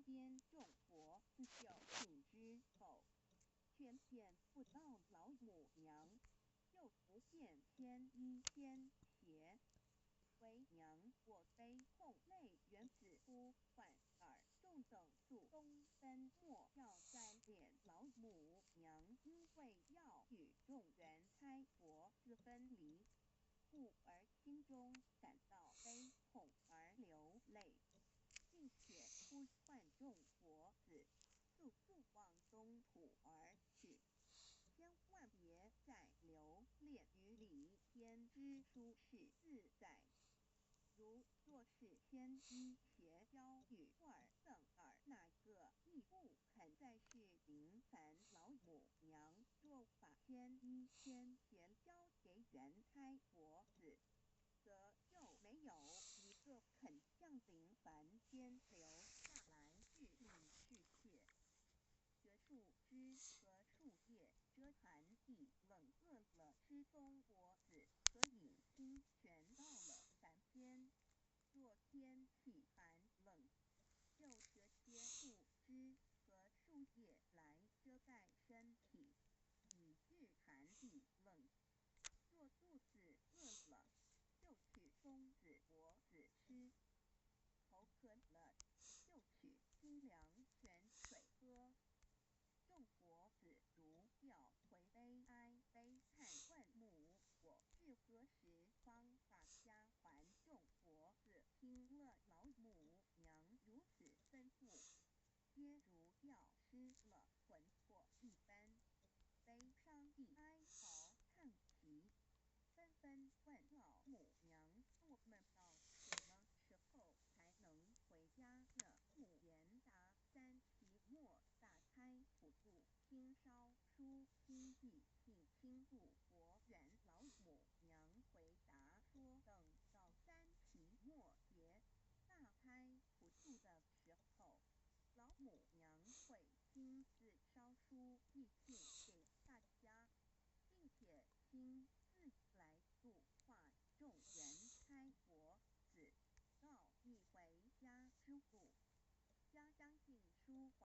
江边种活自救请之后，却见不到老母娘，就不见牵衣牵鞋。为娘我悲痛泪源子呼唤耳众等数东奔莫要再恋老母娘，因为要与众人猜佛自分离，故而心中感到悲痛而流泪，并且呼唤众佛子速速往东土而去，千万别再留恋于李天之舒适自在。如若是牵衣携交与二赠儿那个亦不肯再是临凡老母娘，若把牵衣牵鞋交给原差佛子，则就没有一个肯降临凡间留下来治理世界。学树枝和树叶遮寒地冷饿了失踪佛子和隐星全到了凡间，若天气寒冷，就折些树枝和树叶来遮盖身体，以御寒地冷。若肚子饿了，就取松子果子吃；口渴了，就取清凉泉水喝。众佛子如调回悲哀悲叹问母：我至何时方把家还众佛子听了老母娘如此吩咐，皆如药失了魂魄一般，悲伤地哀嚎叹息，纷纷问老母娘：我们到什么时候才能回家呢？母言答：三期末大胎普度清烧书清地请清度佛缘。老母娘回答说：等到三期末节大胎普度的时候，老母娘会亲自烧书寄信给大家，并且亲自来度化众原差佛子，告一回家之路。将将尽书